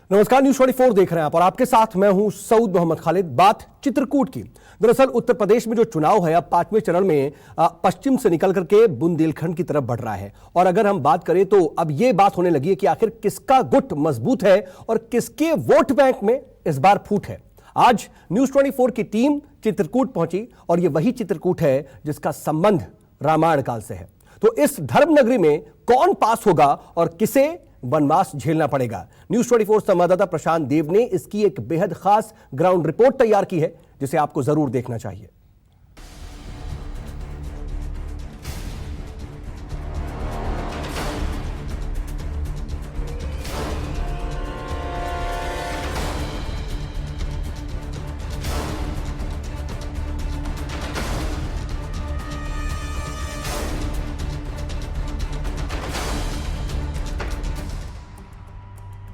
नमस्कार, न्यूज 24 देख रहे हैं आप और आपके साथ मैं हूं सऊद मोहम्मद खालिद। बात चित्रकूट की। दरअसल उत्तर प्रदेश में जो चुनाव है अब 5वें चरण में पश्चिम से निकल करके बुंदेलखंड की तरफ बढ़ रहा है। और अगर हम बात करें तो अब यह बात होने लगी है कि आखिर किसका गुट मजबूत है और किसके वोट बैंक में इस बार फूट है। आज न्यूज 24 की टीम चित्रकूट पहुंची और यह वही चित्रकूट है जिसका संबंध रामायण काल से है। तो इस धर्म नगरी में कौन पास होगा और किसे वनवास झेलना पड़ेगा। न्यूज 24 संवाददाता प्रशांत देव ने इसकी एक बेहद खास ग्राउंड रिपोर्ट तैयार की है जिसे आपको जरूर देखना चाहिए।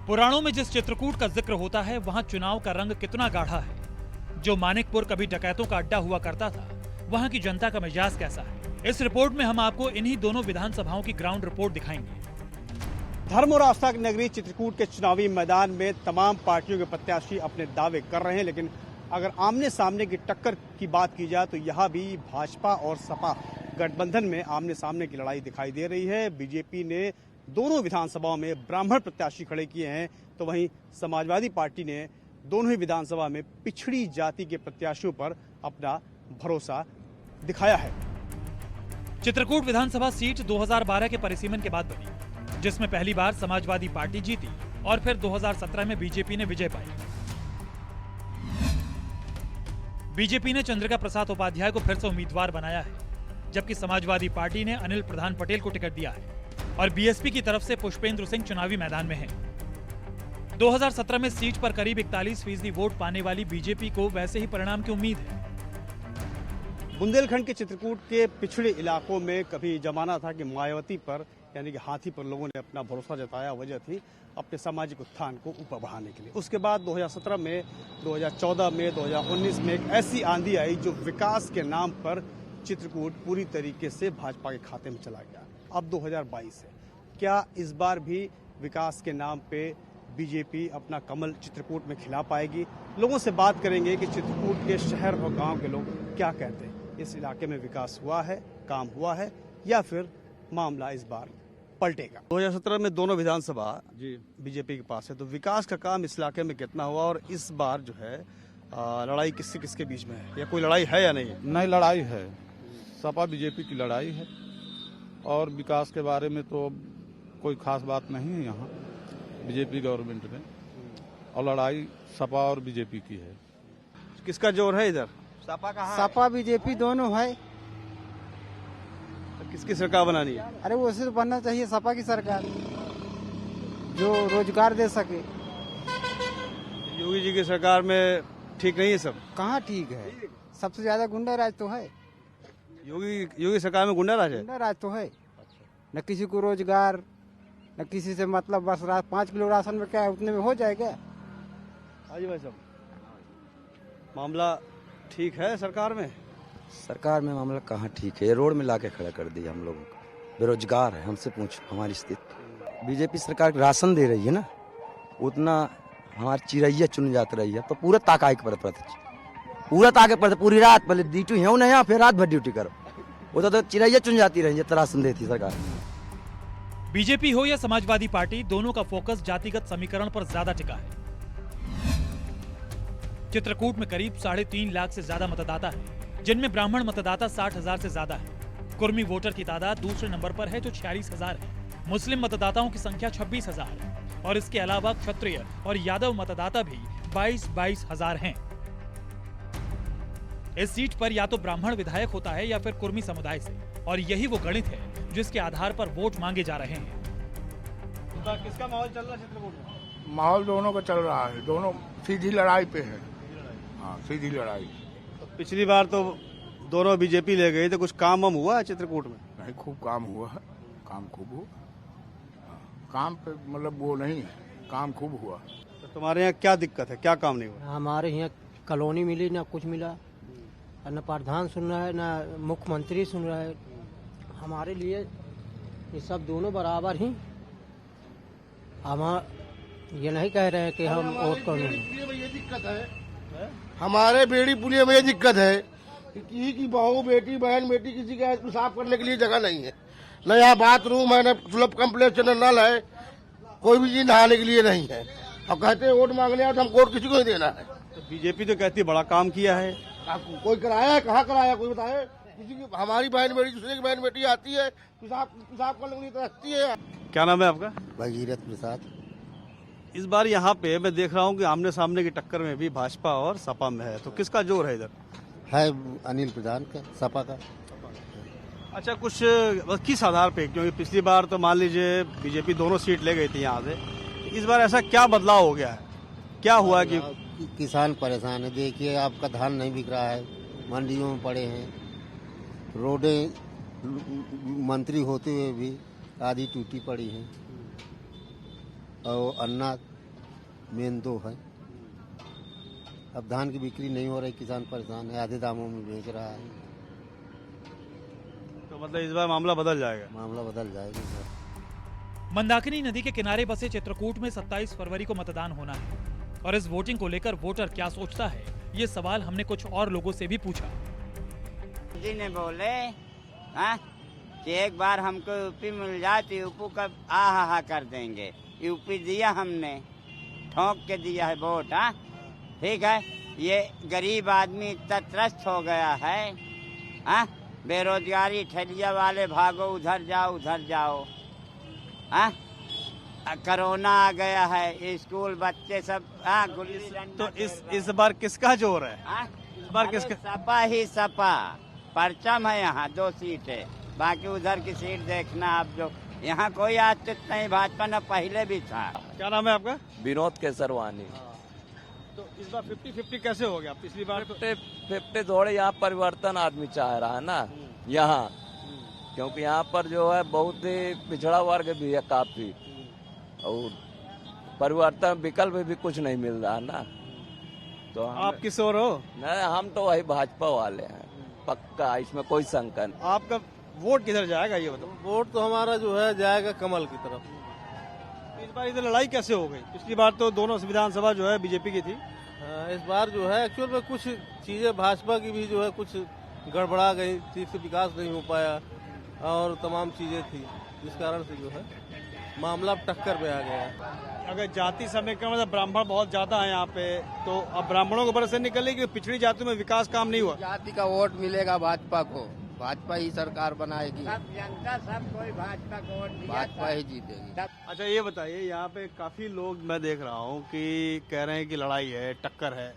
पुराणों में जिस चित्रकूट का जिक्र होता है वहां चुनाव का रंग कितना गाढ़ा है। जो मानिकपुर कभी डकैतों का अड्डा हुआ करता था, वहां की जनता का मिजाज कैसा है। इस रिपोर्ट में हम आपको इन्हीं दोनों विधानसभाओं की ग्राउंड रिपोर्ट दिखाएंगे। धर्म और आस्था की नगरी चित्रकूट के चुनावी मैदान में तमाम पार्टियों के प्रत्याशी अपने दावे कर रहे हैं, लेकिन अगर आमने सामने की टक्कर की बात की जाए तो यहाँ भी भाजपा और सपा गठबंधन में आमने सामने की लड़ाई दिखाई दे रही है। बीजेपी ने दोनों विधानसभाओं में ब्राह्मण प्रत्याशी खड़े किए हैं, तो वहीं समाजवादी पार्टी ने दोनों ही विधानसभा में पिछड़ी जाति के प्रत्याशियों पर अपना भरोसा दिखाया है। चित्रकूट विधानसभा सीट 2012 के परिसीमन के बाद बनी, जिसमें पहली बार समाजवादी पार्टी जीती और फिर 2017 में बीजेपी ने विजय पाई। बीजेपी ने चंद्रिका प्रसाद उपाध्याय को फिर से उम्मीदवार बनाया है, जबकि समाजवादी पार्टी ने अनिल प्रधान पटेल को टिकट दिया है और बीएसपी की तरफ से पुष्पेंद्र सिंह चुनावी मैदान में हैं। 2017 में सीट पर करीब 41% वोट पाने वाली बीजेपी को वैसे ही परिणाम की उम्मीद है। बुंदेलखंड के चित्रकूट के पिछड़े इलाकों में कभी जमाना था कि मायावती पर यानी कि हाथी पर लोगों ने अपना भरोसा जताया। वजह थी अपने सामाजिक उत्थान को ऊपर बढ़ाने के लिए। उसके बाद 2017 में, 2014 में, 2019 में एक ऐसी आंधी आई जो विकास के नाम पर चित्रकूट पूरी तरीके से भाजपा के खाते में चला गया। अब 2022 है, क्या इस बार भी विकास के नाम पे बीजेपी अपना कमल चित्रकूट में खिला पाएगी? लोगों से बात करेंगे कि चित्रकूट के शहर और गांव के लोग क्या कहते हैं। इस इलाके में विकास हुआ है, काम हुआ है, या फिर मामला इस बार पलटेगा? 2017 में दोनों विधानसभा बीजेपी के पास है, तो विकास का काम इस इलाके में कितना हुआ और इस बार जो है लड़ाई किससे किसके बीच में है, या कोई लड़ाई है या नहीं? नहीं, लड़ाई है, सपा बीजेपी की लड़ाई है। और विकास के बारे में तो कोई खास बात नहीं है यहाँ बीजेपी गवर्नमेंट में, और लड़ाई सपा और बीजेपी की है। किसका जोर है इधर? सपा का है। सपा बीजेपी दोनों है। तो किसकी सरकार बनानी है? अरे वैसे तो बनना चाहिए सपा की सरकार, जो रोजगार दे सके। योगी जी की सरकार में ठीक नहीं है सब? कहाँ ठीक है, सबसे ज्यादा गुंडा राज तो है। योगी सरकार में गुंडा राज है? गुंडा राज तो है, न किसी को रोजगार, न किसी से मतलब। बस 5 किलो राशन में क्या है, उतने में हो जाएगा। हाजी भाई साहब, मामला ठीक है सरकार में? सरकार में मामला कहाँ ठीक है, ये रोड में लाके खड़ा कर दिया हम लोगों को। बेरोजगार है, हमसे पूछो हमारी स्थिति। बीजेपी सरकार राशन दे रही है ना, उतना हमारी चिड़ैया चुन जाती रही है, तो पूरा ताकाई पड़ता पूरा ताके पड़ता पूरी रात। पहले ड्यूटी है ना, फिर रात भर ड्यूटी करो, वो तो चिड़ैया चुन जाती रही है, तो राशन देती सरकार। बीजेपी हो या समाजवादी पार्टी, दोनों का फोकस जातिगत समीकरण पर ज्यादा टिका है। चित्रकूट में करीब 3.5 लाख से ज्यादा मतदाता है, जिनमें ब्राह्मण मतदाता 60,000 से ज्यादा है। कुर्मी वोटर की तादाद दूसरे नंबर पर है जो 46,000 है। मुस्लिम मतदाताओं की संख्या 26,000 है और इसके अलावा क्षत्रिय और यादव मतदाता भी 22,000 हैं। इस सीट पर या तो ब्राह्मण विधायक होता है या फिर कुर्मी समुदाय से, और यही वो गणित है जिसके आधार पर वोट मांगे जा रहे हैं। किसका माहौल चल रहा है चित्रकूट में? माहौल दोनों का चल रहा है, दोनों सीधी लड़ाई पे है। हाँ, सीधी लड़ाई। तो पिछली बार तो दोनों बीजेपी ले गई, तो कुछ काम वाम हुआ है चित्रकूट में? नहीं, खूब काम हुआ है, काम खूब हुआ। काम पे मतलब वो नहीं है, काम खूब हुआ। तो तुम्हारे यहाँ क्या दिक्कत है, क्या काम नहीं हुआ? हमारे यहाँ कॉलोनी मिली ना कुछ मिला, न प्रधान सुन रहा है, न मुख्यमंत्री सुन रहा है। हमारे लिए ये सब दोनों बराबर ही। हम ये नहीं कह रहे हैं कि हम वोट करेंगे। ये दिक्कत है, हमारे बेड़ी पुलिया में ये दिक्कत है कि किसी की बहू बेटी बहन बेटी किसी का पेशाब करने के लिए जगह नहीं है, न यहाँ बाथरूम है, न सुलभ कम्प्लेक्स, न नल है, कोई भी चीज नहाने के लिए नहीं है। अब कहते हैं वोट मांगने आए तो हम वोट किसी को ही देना है। तो बीजेपी तो कहती है बड़ा काम किया है। कोई कराया है? कहाँ कराया? कोई बताए? किसी की हमारी बहन बेटी दूसरे की बहन बेटी आती है, पेशाब करने के लिए रखती है। क्या नाम है आपका? भगीरथ प्रसाद। इस बार यहाँ पे मैं देख रहा हूँ कि आमने सामने की टक्कर में भी भाजपा और सपा में है, तो किसका जोर है इधर? है अनिल प्रधान का, सपा का। अच्छा, कुछ किस आधार पे? क्योंकि पिछली बार तो मान लीजिए बीजेपी दोनों सीट ले गई थी यहाँ से, इस बार ऐसा क्या बदलाव हो गया है? क्या हुआ कि किसान परेशान है? देखिए, आपका धान नहीं बिक रहा है, मंडियों में पड़े हैं, रोडें मंत्री होते हुए भी आधी टूटी पड़ी हैं, और अनाज मेन दो है। अब धान की बिक्री नहीं हो रही, किसान परेशान है, आधे दामों में बेच रहा है। तो मतलब इस बार मामला बदल जाएगा? मामला बदल जाएगा सर। मंदाकिनी नदी के किनारे बसे चित्रकूट में 27 फरवरी को मतदान होना है और इस वोटिंग को लेकर वोटर क्या सोचता है, ये सवाल हमने कुछ और लोगों से भी पूछा। जी ने बोले हाँ कि एक बार हमको यूपी मिल जाए तो यूपी का आहा कर देंगे। यूपी दिया हमने, ठोक के दिया है वोट। हाँ ठीक है, ये गरीब आदमी इतना त्रस्त हो गया है। हाँ, बेरोजगारी, ठेलिया वाले भागो, उधर जाओ। हाँ, कोरोना आ गया है, स्कूल बच्चे सब गुल्ली तो इस बार किसका जोर है? हाँ? इस बार किसका? सपा ही सपा। परचम है यहाँ 2 सीट है, बाकी उधर की सीट देखना आप। जो यहाँ कोई अस्तित्व नहीं भाजपा, न पहले भी था। क्या नाम है आपका? विनोद केसरवानी। तो इस बार 50-50 कैसे हो गया? पिछली बार तो 50 थोड़े यहाँ परिवर्तन आदमी चाह रहा है ना यहाँ, क्योंकि यहाँ पर जो है बहुत ही पिछड़ा वर्ग भी है काफी, और परिवर्तन विकल्प भी कुछ नहीं मिल रहा ना। तो आप किस ओर हो? नहीं, हम तो वही भाजपा वाले हैं पक्का, इसमें कोई शंका नहीं। आपका वोट किधर जाएगा ये बताओ? वोट तो हमारा जो है जाएगा कमल की तरफ। इस बार इधर लड़ाई कैसे हो गई? पिछली बार तो दोनों विधानसभा जो है बीजेपी की थी। इस बार जो है एक्चुअल में कुछ चीजें भाजपा की भी जो है कुछ गड़बड़ा गई, ठीक से विकास नहीं हो पाया और तमाम चीजें थी, जिस कारण से जो है मामला टक्कर में आ गया। अगर जाति समीकरण मतलब ब्राह्मण बहुत ज्यादा है यहाँ पे, तो अब ब्राह्मणों को ऊपर से निकले कि पिछड़ी जातियों में विकास काम नहीं हुआ। जाति का वोट मिलेगा भाजपा को, भाजपा ही सरकार बनाएगी, सब जनता सब कोई भाजपा को वोट दिया, भाजपा ही जीतेगी। अच्छा ये बताइए, यहाँ पे काफी लोग मैं देख रहा हूँ कि कह रहे हैं कि लड़ाई है, टक्कर है,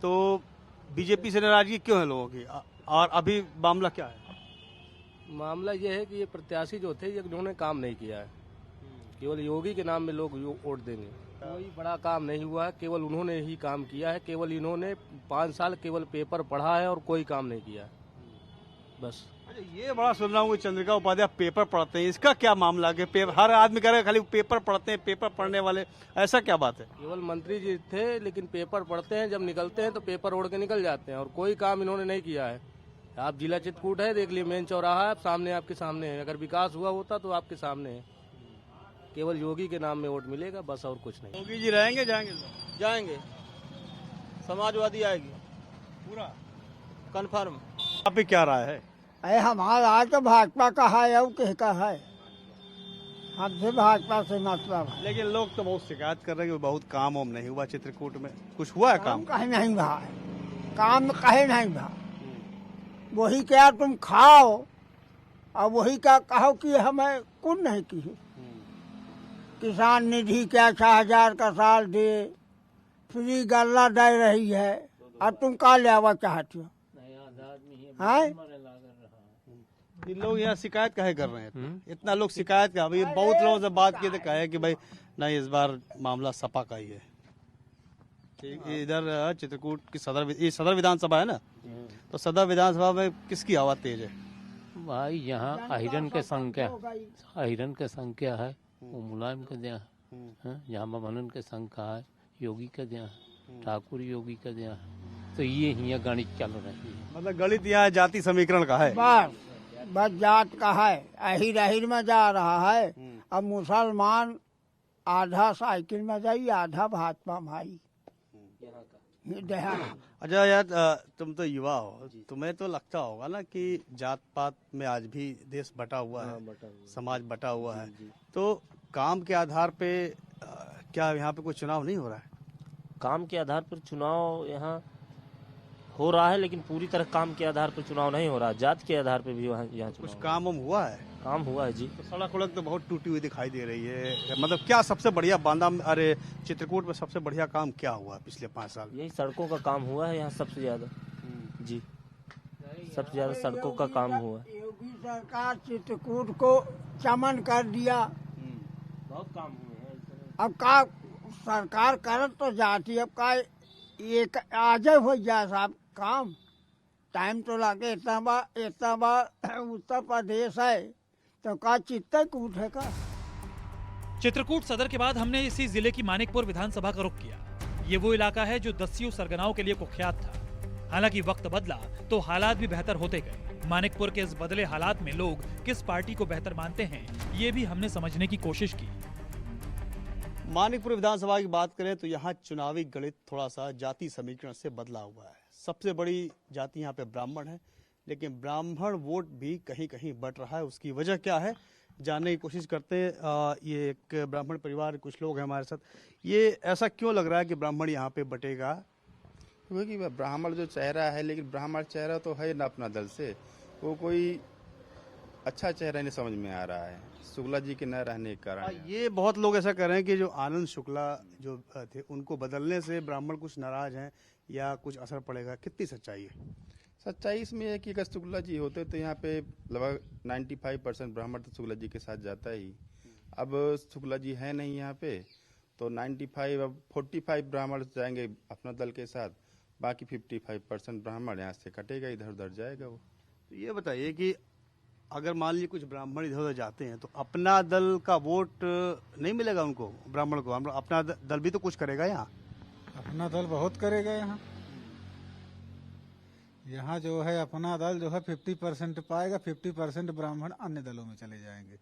तो बीजेपी से नाराजगी क्यों है लोगों की, और अभी मामला क्या है? मामला ये है कि ये प्रत्याशी जो थे ये उन्होंने काम नहीं किया है, केवल योगी के नाम में लोग वोट देंगे। कोई बड़ा काम नहीं हुआ है, केवल उन्होंने ही काम किया है। केवल इन्होंने 5 साल केवल पेपर पढ़ा है और कोई काम नहीं किया है, बस। अच्छा, ये बड़ा सुन रहा हूँ कि चंद्रिका उपाध्याय पेपर पढ़ते हैं, इसका क्या मामला है? पेपर हर आदमी कह रहा है खाली पेपर पढ़ते हैं, पेपर पढ़ने वाले, ऐसा क्या बात है? केवल मंत्री जी थे लेकिन पेपर पढ़ते हैं, जब निकलते हैं तो पेपर ओढ़ के निकल जाते हैं, और कोई काम इन्होंने नहीं किया है। आप जिला चित्रकूट है, देख लिए, मेन चौराहा है, सामने आपके सामने है। अगर विकास हुआ होता तो आपके सामने है। केवल योगी के नाम में वोट मिलेगा, बस, और कुछ नहीं। योगी जी रहेंगे? जाएंगे, समाजवादी आएगी पूरा कन्फर्म। आप भी क्या राय है? अरे हमारा तो भाजपा का है और किसका है, हमसे भाजपा से मतलब है। लेकिन लोग तो बहुत शिकायत कर रहे हैं कि बहुत काम वाम नहीं हुआ चित्रकूट में। कुछ हुआ है काम? कहीं नहीं भा, काम कहीं नहीं भा। वही क्या तुम खाओ और वही क्या कहो कि हमें कुछ नहीं की। किसान निधि क्या 6,000 का साल दे, फ्री गल्ला दे रही है, और तुम क्या लेवा चाहते हो? लोग यहाँ शिकायत काहे कर रहे हैं? इतना लोग शिकायत का, अभी बहुत लोगों से बात किए थे, कहे कि भाई नहीं, इस बार मामला सपा का ही है। इधर चित्रकूट की सदर विधानसभा है ना, तो सदर विधानसभा में किसकी हवा तेज है? भाई यहाँ आयरन के संख्या है, वो मुलायम के दिया है, यहाँ मनन के संख्या है, योगी के दिया है, ठाकुर योगी के दिया है, तो ये ही गणित चल रही है। मतलब गणित यहाँ जाति समीकरण का है, बस जात का है, अहिर में जा रहा है। अब मुसलमान आधा साइकिल में जाई, आधा भाजपा में आई। देहात अच्छा यार, तुम तो युवा हो, तुम्हें तो लगता होगा ना कि जात पात में आज भी देश बटा हुआ है, समाज बटा हुआ है। तो काम के आधार पे क्या यहाँ पे कोई चुनाव नहीं हो रहा है? काम के आधार पर चुनाव यहाँ हो रहा है, लेकिन पूरी तरह काम के आधार पर चुनाव नहीं हो रहा। जात के आधार पर भी यहाँ कुछ काम हुआ है? काम हुआ है जी। तो सड़क वड़क तो बहुत टूटी हुई दिखाई दे रही है। मतलब क्या सबसे बढ़िया बांदा, अरे चित्रकूट में सबसे बढ़िया काम क्या हुआ पिछले 5 साल? यही सड़कों का काम हुआ है यहाँ सबसे ज्यादा जी। सबसे ज्यादा सड़कों का काम हुआ है। योगी सरकार चित्रकूट को चमन कर दिया। बहुत काम हुए हैं। अब का सरकार करत तो जाती, अब का एक आज हो जाए साहब काम, टाइम तो लगे। इतना बार उत्तर प्रदेश है तो का चित्रकूट है का? चित्रकूट सदर के बाद हमने इसी जिले की मानिकपुर विधानसभा का रुख किया। ये वो इलाका है जो दस्यु सरगनाओं के लिए कुख्यात था। हालांकि वक्त बदला तो हालात भी बेहतर होते गए। मानिकपुर के इस बदले हालात में लोग किस पार्टी को बेहतर मानते हैं, ये भी हमने समझने की कोशिश की। मानिकपुर विधानसभा की बात करें तो यहाँ चुनावी गणित थोड़ा सा जाति समीकरण से बदला हुआ है। सबसे बड़ी जाति यहाँ पे ब्राह्मण है, लेकिन ब्राह्मण वोट भी कहीं कहीं बट रहा है। उसकी वजह क्या है जानने की कोशिश करते हैं। ये एक ब्राह्मण परिवार, कुछ लोग हैं हमारे साथ। ये ऐसा क्यों लग रहा है कि ब्राह्मण यहाँ पे बटेगा? क्योंकि ब्राह्मण जो चेहरा है, लेकिन ब्राह्मण चेहरा तो है ना अपना दल से, वो कोई अच्छा चेहरा नहीं समझ में आ रहा है शुक्ला जी के न रहने के कारण। ये बहुत लोग ऐसा कर रहे हैं कि जो आनंद शुक्ला जो थे उनको बदलने से ब्राह्मण कुछ नाराज हैं या कुछ असर पड़ेगा। कितनी सच्चाई है? सच्चाई इसमें है कि अगर शुक्ला जी होते तो यहाँ पे लगभग 95% ब्राह्मण तो शुक्ला जी के साथ जाता ही। अब शुक्ला जी है नहीं यहाँ पे, तो 95 अब 45 ब्राह्मण जाएंगे अपना दल के साथ, बाकी 55% ब्राह्मण यहाँ से कटेगा, इधर उधर जाएगा वो। तो ये बताइए कि अगर मान लीजिए कुछ ब्राह्मण इधर उधर जाते हैं तो अपना दल का वोट नहीं मिलेगा उनको, ब्राह्मण को? अपना दल भी तो कुछ करेगा यहाँ। अपना दल बहुत करेगा यहाँ। यहाँ जो है अपना दल जो है 50% पाएगा, 50% ब्राह्मण अन्य दलों में चले जाएंगे।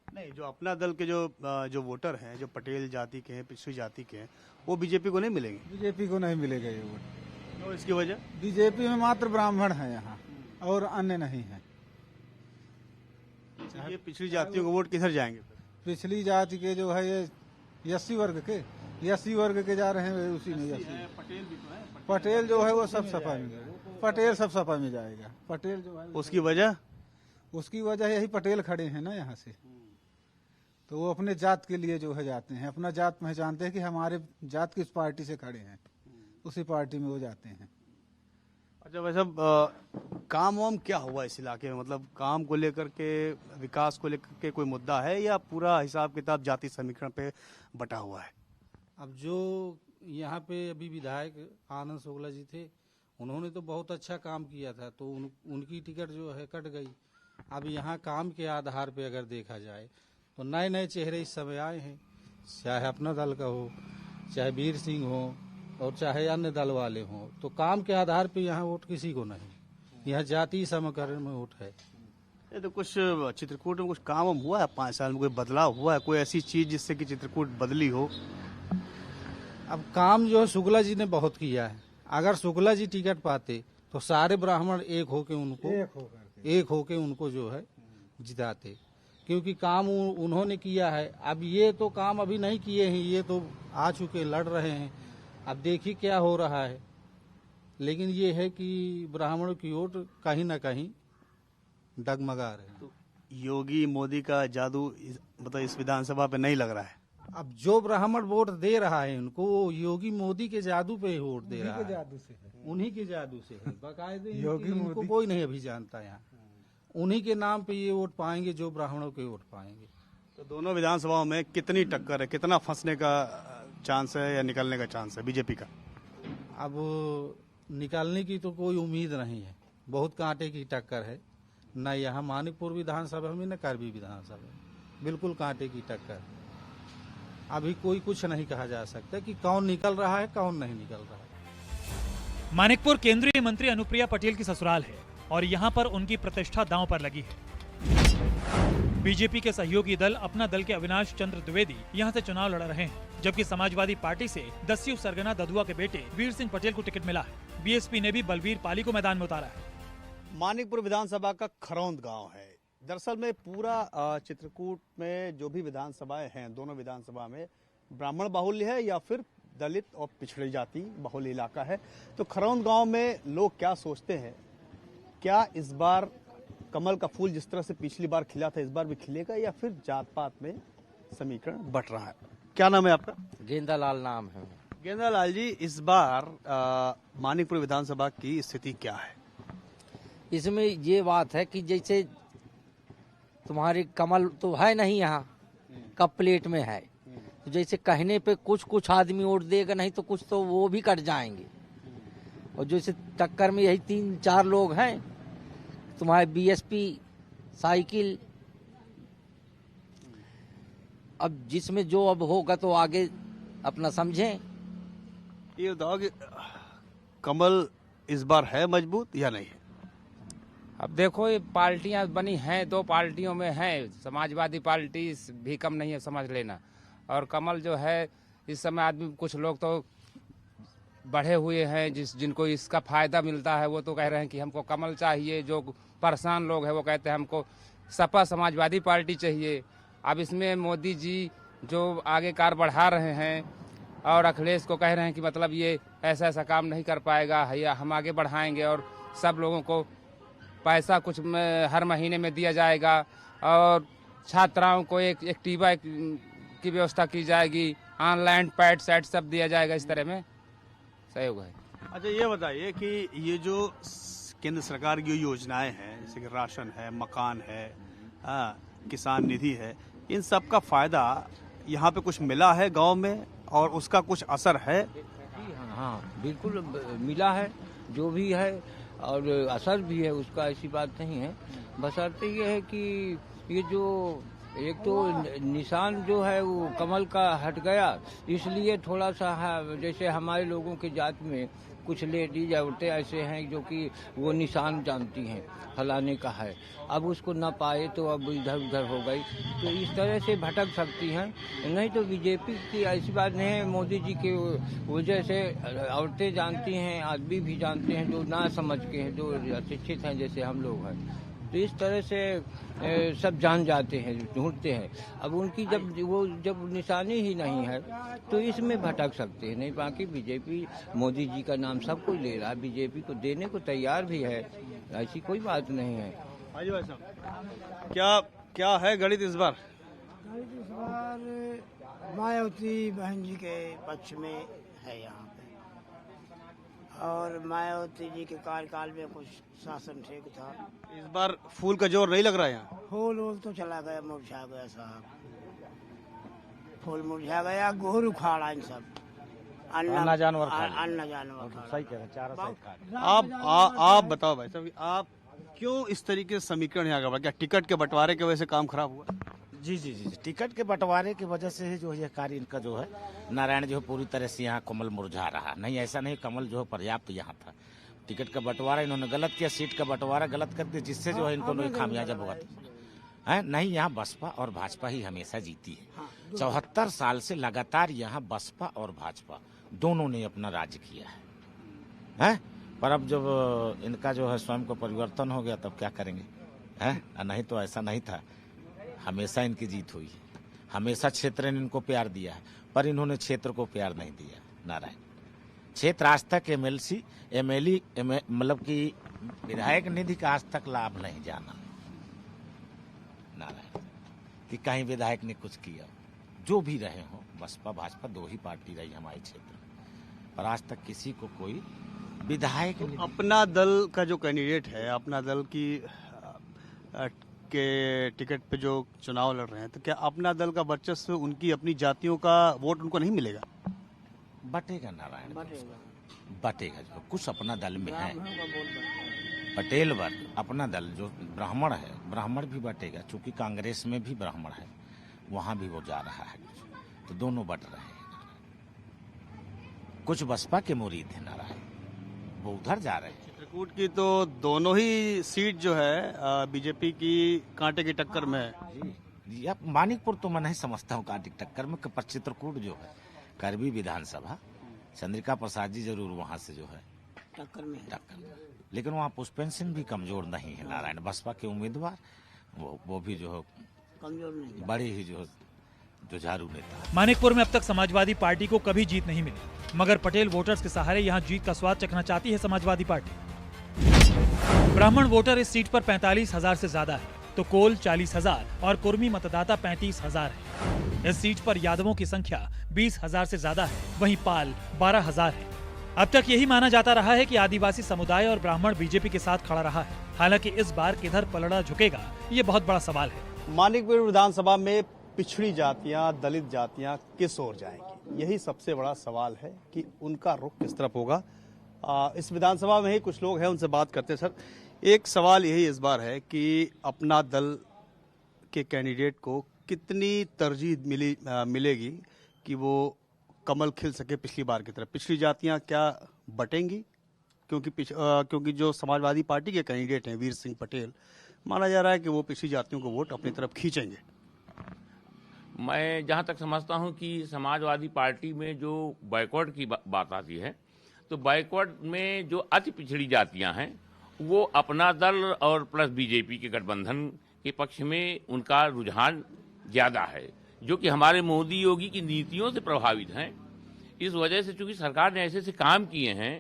नहीं, जो अपना दल के जो वोटर हैं, जो पटेल जाति के हैं, पिछड़ी जाति के हैं, वो बीजेपी को नहीं मिलेंगे। बीजेपी को नहीं मिलेगा ये वोट। तो इसकी वजह? बीजेपी में मात्र ब्राह्मण है यहाँ और अन्य नहीं है। ये पिछड़ी जातियों के वोट किधर जाएंगे? पिछली जाति के जो है ये 80 वर्ग के जा रहे हैं उसी में। पटेल भी तो है। पटेल जो है वो सब सपा में जाएगा। पटेल सब सपा में जाएगा। पटेल जो है उसकी वजह? उसकी वजह यही पटेल खड़े हैं ना यहाँ से, तो वो अपने जात के लिए जो है जाते हैं, अपना जात पहचानते हैं कि हमारे जात किस पार्टी से खड़े हैं, उसी पार्टी में वो जाते हैं। अच्छा, वैसे काम वाम क्या हुआ इस इलाके में? मतलब काम को लेकर के, विकास को लेकर के कोई मुद्दा है या पूरा हिसाब किताब जाति समीकरण पे बटा हुआ है? अब जो यहाँ पे अभी विधायक आनंद शुक्ला जी थे, उन्होंने तो बहुत अच्छा काम किया था, तो उनकी टिकट जो है कट गई। अब यहाँ काम के आधार पे अगर देखा जाए तो नए नए चेहरे इस समय आए हैं, चाहे अपना दल का हो, चाहे वीर सिंह हो और चाहे अन्य दल वाले हों। तो काम के आधार पे यहाँ वोट किसी को नहीं, यहाँ जाति समीकरण में वोट है। ये तो कुछ चित्रकूट में कुछ काम हुआ है 5 साल में? कोई बदलाव हुआ है? कोई ऐसी चीज जिससे कि चित्रकूट बदली हो? अब काम जो है शुक्ला जी ने बहुत किया है। अगर शुक्ला जी टिकट पाते तो सारे ब्राह्मण एक होके उनको जो है जिताते, क्योंकि काम उन्होंने किया है। अब ये तो काम अभी नहीं किए हैं, ये तो आ चुके, लड़ रहे हैं। अब देखिए क्या हो रहा है। लेकिन ये है कि ब्राह्मणों की वोट कहीं ना कहीं डगमगा रहे हैं। तो योगी मोदी का जादू मतलब इस विधानसभा पे नहीं लग रहा है? अब जो ब्राह्मण वोट दे रहा है उनको, वो योगी मोदी के जादू पे वोट दे रहा है। उन्हीं के जादू से है बाकायदे। योगी मोदी कोई नहीं अभी जानता यहाँ। उन्हीं के नाम पे ये वोट पाएंगे जो ब्राह्मणों के वोट पाएंगे। तो दोनों विधानसभाओं में कितनी टक्कर है? कितना फंसने का चांस है या निकलने का चांस है बीजेपी का? अब निकालने की तो कोई उम्मीद नहीं है। बहुत कांटे की टक्कर है, न यहाँ मानिकपुर विधानसभा में न करबी विधानसभा में। बिल्कुल कांटे की टक्कर। अभी कोई कुछ नहीं कहा जा सकता कि कौन निकल रहा है कौन नहीं निकल रहा है। मानिकपुर केंद्रीय मंत्री अनुप्रिया पटेल की ससुराल है और यहाँ पर उनकी प्रतिष्ठा दांव पर लगी है। बीजेपी के सहयोगी दल अपना दल के अविनाश चंद्र द्विवेदी यहां से चुनाव लड़ रहे हैं, जबकि समाजवादी पार्टी से दस्यू सरगना ददुआ के बेटे वीर सिंह पटेल को टिकट मिला है। बीएसपी ने भी बलवीर पाली को मैदान में उतारा है। मानिकपुर विधानसभा का खरौंद गांव है। दरअसल में पूरा चित्रकूट में जो भी विधानसभाएं हैं, दोनों विधानसभा में ब्राह्मण बाहुल्य है या फिर दलित और पिछड़ी जाति बाहुल्य इलाका है। तो खरौंद गांव में लोग क्या सोचते हैं, क्या इस बार कमल का फूल जिस तरह से पिछली बार खिला था इस बार भी खिलेगा या फिर जात पात में समीकरण बट रहा है? क्या नाम है आपका? गेंदालाल नाम है। गेंदालाल जी, इस बार मानिकपुर विधानसभा की स्थिति क्या है? इसमें ये बात है कि जैसे तुम्हारी कमल तो है नहीं यहाँ, कप प्लेट में है, तो जैसे कहने पे कुछ आदमी वोट देगा, नहीं तो कुछ तो वो भी कट जाएंगे। और जैसे टक्कर में यही 3-4 लोग हैं, तुम्हारे बीएसपी साइकिल, अब जिसमें जो अब होगा तो आगे अपना समझें। ये बताओ कि कमल इस बार है मजबूत या नहीं है? अब देखो, ये पार्टियां बनी हैं, 2 पार्टियों में है, समाजवादी पार्टी भी कम नहीं है, समझ लेना। और कमल जो है इस समय आदमी कुछ लोग तो बढ़े हुए हैं, जिनको इसका फायदा मिलता है, वो तो कह रहे हैं कि हमको कमल चाहिए। जो परेशान लोग हैं वो कहते हैं हमको सपा समाजवादी पार्टी चाहिए। अब इसमें मोदी जी जो आगे कार बढ़ा रहे हैं और अखिलेश को कह रहे हैं कि मतलब ये ऐसा काम नहीं कर पाएगा, या हम आगे बढ़ाएंगे और सब लोगों को पैसा कुछ हर महीने में दिया जाएगा और छात्राओं को एक एक्टिवा की व्यवस्था की जाएगी, ऑनलाइन पैड सेट सब दिया जाएगा, इस तरह में सहयोग है। अच्छा, ये बताइए कि ये जो केंद्र सरकार की योजनाएं हैं, जैसे कि राशन है, मकान है, किसान निधि है, इन सब का फायदा यहाँ पे कुछ मिला है गांव में और उसका कुछ असर है? हाँ, बिल्कुल मिला है, जो भी है और असर भी है उसका, ऐसी बात नहीं है। बशर्ते ये है कि ये जो एक तो निशान जो है वो कमल का हट गया, इसलिए थोड़ा सा जैसे हमारे लोगों के जात में कुछ लेडीज औरतें ऐसे हैं जो कि वो निशान जानती हैं फलाने का है, अब उसको ना पाए तो अब इधर उधर हो गई, तो इस तरह से भटक सकती हैं। नहीं तो बीजेपी की ऐसी बात नहीं है, मोदी जी के वजह से औरतें जानती हैं, आदमी भी जानते हैं जो ना समझ के हैं, जो अशिक्षित हैं जैसे हम लोग हैं, तो इस तरह से सब जान जाते हैं, ढूंढते हैं। अब उनकी जब निशानी ही नहीं है तो इसमें भटक सकते हैं। नहीं, बाकी बीजेपी मोदी जी का नाम सब कोई ले रहा है, बीजेपी को देने को तैयार भी है, ऐसी कोई बात नहीं है। भाई साहब, क्या है गणित इस बार? गणित इस बार मायावती बहन जी के पक्ष में है यहाँ पे, और मायावती जी के कार्यकाल में कुछ शासन ठीक था। इस बार फूल का जोर नहीं लग रहा है यहाँ? फूल तो चला गया, मुरझा गया साहब, फूल मुरझा गया, गोर उखाड़ा इन सब, अन्ना जानवर सही कह रहे। आप बताओ भाई साहब, आप क्यों इस तरीके से समीकरण यहाँ का? क्या टिकट के बंटवारे की वजह से काम खराब हुआ? जी, टिकट के बंटवारे की वजह से जो यह कार्य इनका जो है, नारायण जो है पूरी तरह से यहाँ कमल मुरझा रहा। नहीं, ऐसा नहीं, कमल जो है पर्याप्त यहाँ था। टिकट का बंटवारा इन्होंने गलत किया, सीट का बंटवारा गलत कर दिया, जिससे जो है इनको खामियाजा भुगतना है। नहीं, यहाँ बसपा और भाजपा ही हमेशा जीती है। 74 साल से लगातार यहाँ बसपा और भाजपा दोनों ने अपना राज्य किया है। पर अब जब इनका जो है स्वयं को परिवर्तन हो गया तब क्या करेंगे? नहीं तो ऐसा नहीं था, हमेशा इनकी जीत हुई है, हमेशा क्षेत्र ने इनको प्यार दिया है, पर इन्होंने क्षेत्र को प्यार नहीं दिया। नारायण क्षेत्र आज तक एमएलए मतलब कि विधायक निधि का आज तक लाभ नहीं जाना। नारायण कि कहीं विधायक ने कुछ किया, जो भी रहे हो, बसपा भाजपा 2 ही पार्टी रही हमारे क्षेत्र में, पर आज तक किसी को कोई विधायक नहीं। अपना दल का जो कैंडिडेट है, अपना दल की के टिकट पे जो चुनाव लड़ रहे हैं, तो क्या अपना दल का वर्चस्व, उनकी अपनी जातियों का वोट उनको नहीं मिलेगा? बटेगा नारायण, बटेगा। जो कुछ अपना दल में है, पटेल वर्ग अपना दल जो ब्राह्मण है, ब्राह्मण भी बटेगा, चूंकि कांग्रेस में भी ब्राह्मण है, वहां भी वो जा रहा है, तो दोनों बट रहे हैं। कुछ बसपा के मुरीद है नारायण, वो उधर जा रहे हैं। चित्रकूट की तो दोनों ही सीट जो है बीजेपी की कांटे की टक्कर में है। जी, अब मानिकपुर तो मैं नहीं समझता हूँ कांटे की टक्कर में, पर चित्रकूट जो है करबी विधानसभा चंद्रिका प्रसाद जी जरूर वहाँ से जो है टक्कर में लेकिन वहाँ पुष्पेंद्र सिंह भी कमजोर नहीं है। नारायण बसपा के उम्मीदवार वो भी जो है कमजोर नहीं, बड़े ही जो है जुझारू नेता। मानिकपुर में अब तक समाजवादी पार्टी को कभी जीत नहीं मिली, मगर पटेल वोटर्स के सहारे यहाँ जीत का स्वाद चखना चाहती है समाजवादी पार्टी। ब्राह्मण वोटर इस सीट पर 45,000 से ज्यादा है, तो कोल 40,000 और कुर्मी मतदाता 35,000 है। इस सीट पर यादवों की संख्या 20,000 से ज्यादा है, वहीं पाल 12,000 है। अब तक यही माना जाता रहा है कि आदिवासी समुदाय और ब्राह्मण बीजेपी के साथ खड़ा रहा है। हालांकि इस बार किधर पलड़ा झुकेगा, ये बहुत बड़ा सवाल है। मानिकपुर विधानसभा में पिछड़ी जातियां, दलित जातियां किस ओर जाएंगी, यही सबसे बड़ा सवाल है कि उनका रुख किस तरफ होगा। इस विधानसभा में ही कुछ लोग हैं, उनसे बात करते हैं। सर, एक सवाल यही इस बार है कि अपना दल के कैंडिडेट को कितनी तरजीह मिलेगी कि वो कमल खिल सके पिछली बार की तरह। पिछड़ी जातियां क्या बटेंगी, क्योंकि जो समाजवादी पार्टी के कैंडिडेट हैं वीर सिंह पटेल, माना जा रहा है कि वो पिछड़ी जातियों को वोट अपनी तरफ खींचेंगे। मैं जहां तक समझता हूं कि समाजवादी पार्टी में जो बैकवर्ड की बात आती है, तो बैकवर्ड में जो अति पिछड़ी जातियां हैं वो अपना दल और प्लस बीजेपी के गठबंधन के पक्ष में उनका रुझान ज्यादा है, जो कि हमारे मोदी योगी की नीतियों से प्रभावित हैं। इस वजह से चूंकि सरकार ने ऐसे ऐसे काम किए हैं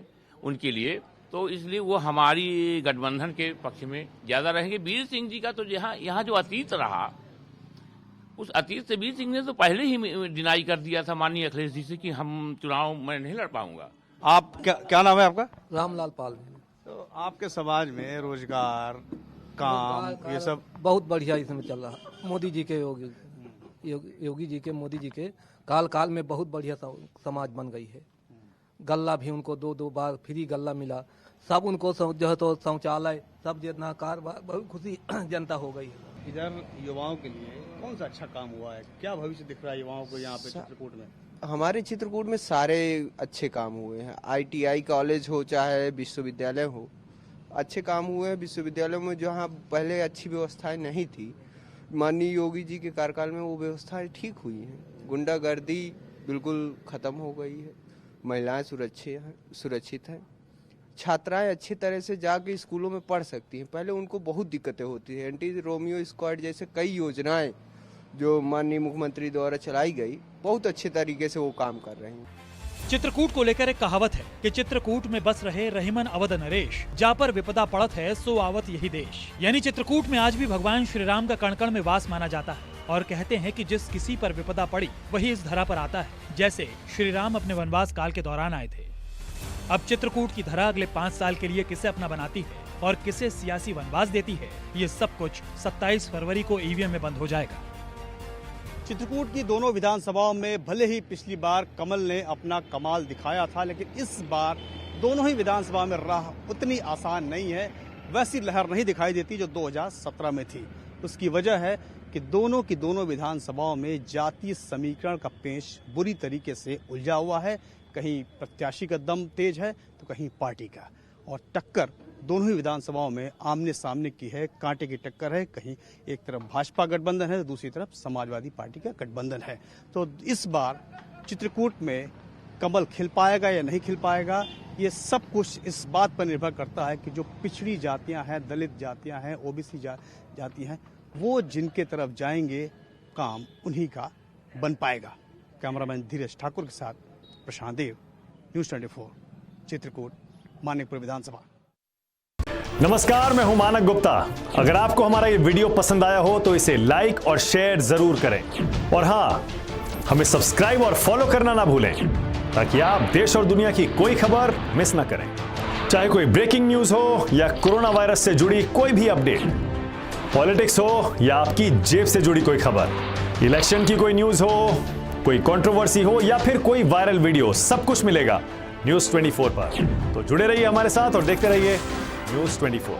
उनके लिए, तो इसलिए वो हमारी गठबंधन के पक्ष में ज्यादा रहेंगे। वीर सिंह जी का तो यहाँ जो अतीत रहा, उस अतीत से वीर सिंह ने तो पहले ही डिनाई कर दिया था माननीय अखिलेश जी से कि हम चुनाव में नहीं लड़ पाऊंगा। आप क्या नाम है आपका? रामलाल पाल। तो आपके समाज में रोजगार, काम, ये सब बहुत बढ़िया इसमें चल रहा है। मोदी जी के योगी जी के मोदी जी के काल में बहुत बढ़िया समाज बन गई है। गल्ला भी उनको 2-2 बार फ्री गल्ला मिला, सब उनको जो है तो शौचालय सब जितना कारोबार, बहुत खुशी जनता हो गई है। इधर युवाओं के लिए कौन सा अच्छा काम हुआ है, क्या भविष्य दिख रहा है युवाओं को यहाँ पे चित्रकूट में? हमारे चित्रकूट में सारे अच्छे काम हुए हैं। ITI कॉलेज हो चाहे विश्वविद्यालय हो, अच्छे काम हुए हैं। विश्वविद्यालय में जहाँ पहले अच्छी व्यवस्थाएं नहीं थी, माननीय योगी जी के कार्यकाल में वो व्यवस्थाएं ठीक हुई हैं। गुंडागर्दी बिल्कुल खत्म हो गई है, महिलाएं सुरक्षित हैं, छात्राएं अच्छी तरह से जाके स्कूलों में पढ़ सकती हैं। पहले उनको बहुत दिक्कतें होती हैं। एंटी रोमियो स्क्वाड जैसे कई योजनाएं जो माननीय मुख्यमंत्री द्वारा चलाई गई, बहुत अच्छे तरीके से वो काम कर रहे हैं। चित्रकूट को लेकर एक कहावत है कि चित्रकूट में बस रहे रहीमन अवध नरेश, जा पर विपदा पड़त है सो आवत यही देश। यानी चित्रकूट में आज भी भगवान श्री राम का कण कण में वास माना जाता है और कहते हैं कि जिस किसी पर विपदा पड़ी वही इस धरा पर आता है, जैसे श्री राम अपने वनवास काल के दौरान आए थे। अब चित्रकूट की धरा अगले 5 साल के लिए किसे अपना बनाती है और किसे सियासी वनवास देती है, ये सब कुछ 27 फरवरी को EVM में बंद हो जाएगा। चित्रकूट की दोनों विधानसभाओं में भले ही पिछली बार कमल ने अपना कमाल दिखाया था, लेकिन इस बार दोनों ही विधानसभा में राह उतनी आसान नहीं है। वैसी लहर नहीं दिखाई देती जो 2017 में थी। उसकी वजह है कि दोनों की दोनों विधानसभाओं में जातीय समीकरण का पेंच बुरी तरीके से उलझा हुआ है। कहीं प्रत्याशी का दम तेज है तो कहीं पार्टी का, और टक्कर दोनों ही विधानसभाओं में आमने सामने की है, कांटे की टक्कर है। कहीं एक तरफ भाजपा गठबंधन है तो दूसरी तरफ समाजवादी पार्टी का गठबंधन है। तो इस बार चित्रकूट में कमल खिल पाएगा या नहीं खिल पाएगा, ये सब कुछ इस बात पर निर्भर करता है कि जो पिछड़ी जातियां हैं, दलित जातियां हैं, OBC जाति हैं, वो जिनके तरफ जाएंगे काम उन्हीं का बन पाएगा। कैमरामैन धीरज ठाकुर के साथ प्रशांत देव, न्यूज़ 24, चित्रकूट, मानिकपुर विधानसभा। नमस्कार, मैं हूं मानक गुप्ता। अगर आपको हमारा ये वीडियो पसंद आया हो तो इसे लाइक और शेयर जरूर करें, और हाँ, हमें सब्सक्राइब और फॉलो करना ना भूलें ताकि आप देश और दुनिया की कोई खबर मिस ना करें। चाहे कोई ब्रेकिंग न्यूज हो या कोरोना वायरस से जुड़ी कोई भी अपडेट, पॉलिटिक्स हो या आपकी जेब से जुड़ी कोई खबर, इलेक्शन की कोई न्यूज हो, कोई कंट्रोवर्सी हो या फिर कोई वायरल वीडियो, सब कुछ मिलेगा न्यूज़ 24 पर। तो जुड़े रहिए हमारे साथ और देखते रहिए न्यूज़ 24।